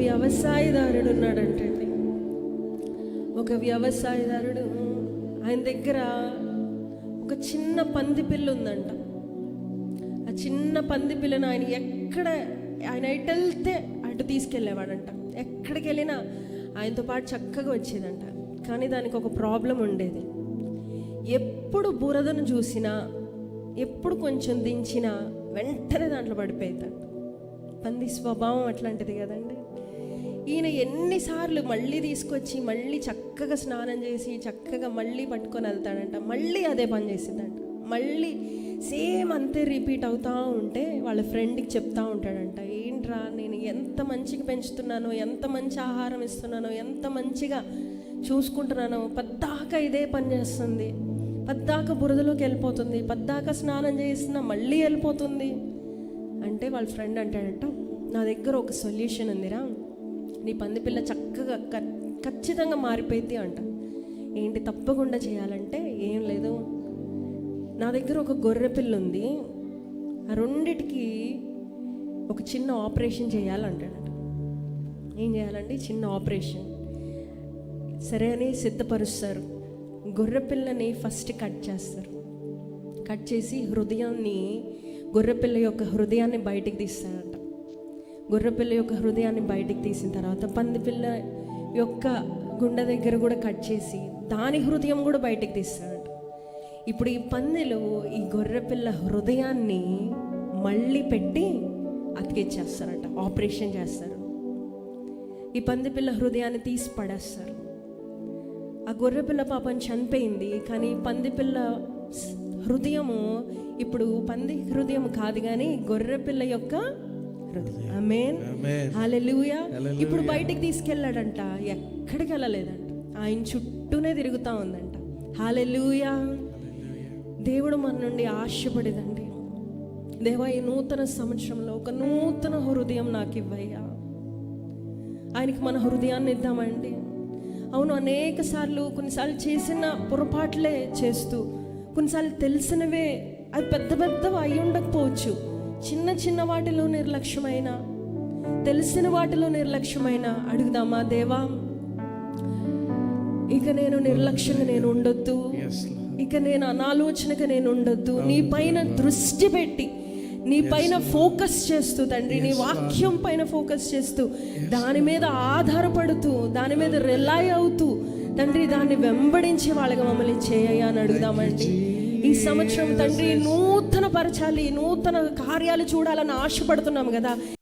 వ్యవసాయదారుడు ఉన్నాడంటండి. ఒక వ్యవసాయదారుడు, ఆయన దగ్గర ఒక చిన్న పంది పిల్ల ఉందంట. ఆ చిన్న పంది పిల్లను ఆయన ఎటు వెళ్తే అటు తీసుకెళ్ళేవాడంట. ఎక్కడికి వెళ్ళినా ఆయనతో పాటు చక్కగా వచ్చేదంట. కానీ దానికి ఒక ప్రాబ్లం ఉండేది. ఎప్పుడు బురదను చూసినా, ఎప్పుడు కొంచెం దించినా వెంటనే దాంట్లో పడిపోయేదంట. పంది స్వభావం అట్లాంటిది కదండి. ఈయన ఎన్నిసార్లు మళ్ళీ తీసుకొచ్చి మళ్ళీ చక్కగా స్నానం చేసి చక్కగా మళ్ళీ పట్టుకొని వెళ్తాడంట. మళ్ళీ అదే పని చేసిందంట. మళ్ళీ సేమ్ అంతే రిపీట్ అవుతూ ఉంటే వాళ్ళ ఫ్రెండ్కి చెప్తా ఉంటాడంట, ఏంట్రా నేను ఎంత మంచిగా పెంచుతున్నానో, ఎంత మంచి ఆహారం ఇస్తున్నానో, ఎంత మంచిగా చూసుకుంటున్నానో, పద్దాక ఇదే పని చేస్తుంది, పద్దాక బురదలోకి వెళ్ళిపోతుంది, పద్దాక స్నానం చేసినా మళ్ళీ వెళ్ళిపోతుంది అంటే వాళ్ళ ఫ్రెండ్ అంటాడంట, నా దగ్గర ఒక సొల్యూషన్ ఉందిరా, నీ పంది పిల్ల చక్కగా ఖచ్చితంగా మారిపోయింది అంట. ఏంటి తప్పకుండా చేయాలంటే, ఏం లేదు, నా దగ్గర ఒక గొర్రె పిల్ల ఉంది, ఆ రెండిటికి ఒక చిన్న ఆపరేషన్ చేయాలంటాడంట. ఏం చేయాలండి? చిన్న ఆపరేషన్. సరే అని సిద్ధపరుస్తారు. గొర్రె పిల్లని ఫస్ట్ కట్ చేస్తారు. కట్ చేసి గొర్రెపిల్ల యొక్క హృదయాన్ని బయటికి తీస్తాడంట. గొర్రెపిల్ల యొక్క హృదయాన్ని బయటికి తీసిన తర్వాత పందిపిల్ల యొక్క గుండె దగ్గర కూడా కట్ చేసి దాని హృదయం కూడా బయటికి తీస్తాడంట. ఇప్పుడు ఈ పందిలో ఈ గొర్రెపిల్ల హృదయాన్ని మళ్ళీ పెట్టి అతికిచ్చేస్తారట, ఆపరేషన్ చేస్తారు. ఈ పందిపిల్ల హృదయాన్ని తీసి పడేస్తారు. ఆ గొర్రెపిల్ల పాపం చనిపోయింది, కానీ పందిపిల్ల హృదయము ఇప్పుడు పంది హృదయం కాదు, కానీ గొర్రెపిల్ల యొక్క హృదయం. ఆమేన్, హల్లెలూయా. ఇప్పుడు బయటికి తీసుకెళ్ళాడంట, ఎక్కడికి వెళ్ళలేదంట, ఆయన చుట్టూనే తిరుగుతూ ఉందంట. హల్లెలూయా. దేవుడు మన నుండి ఆశపడేదండి, దేవా ఈ నూతన సంవత్సరంలో ఒక నూతన హృదయం నాకు ఇవ్వయ్యా. ఆయనకి మన హృదయాన్ని ఇద్దామండి. అవును, అనేక సార్లు కొన్నిసార్లు చేసిన పొరపాట్లే చేస్తూ, కొన్నిసార్లు తెలిసినవే అది పెద్ద పెద్దవి అయి ఉండకపోవచ్చు, చిన్న చిన్న వాటిలో నిర్లక్ష్యమైన, తెలిసిన వాటిలో నిర్లక్ష్యమైన అడుగుదామా, దేవా ఇక నేను నిర్లక్ష్యంగా నేను ఉండొద్దు, ఇక నేను అనాలోచనగా నేను ఉండొద్దు, నీ పైన దృష్టి పెట్టి, నీ పైన ఫోకస్ చేస్తూ తండ్రి, నీ వాక్యం పైన ఫోకస్ చేస్తూ, దాని మీద ఆధారపడుతూ, దాని మీద రిలై అవుతూ తండ్రి, దాన్ని వెంబడించే వాళ్ళగా మమ్మల్ని చేయయ్యా అని అడుగుదామండి. ఈ సంవత్సరం తండ్రి నూతన పరచాలి, నూతన కార్యాలు చూడాలని ఆశపడుతున్నాం కదా.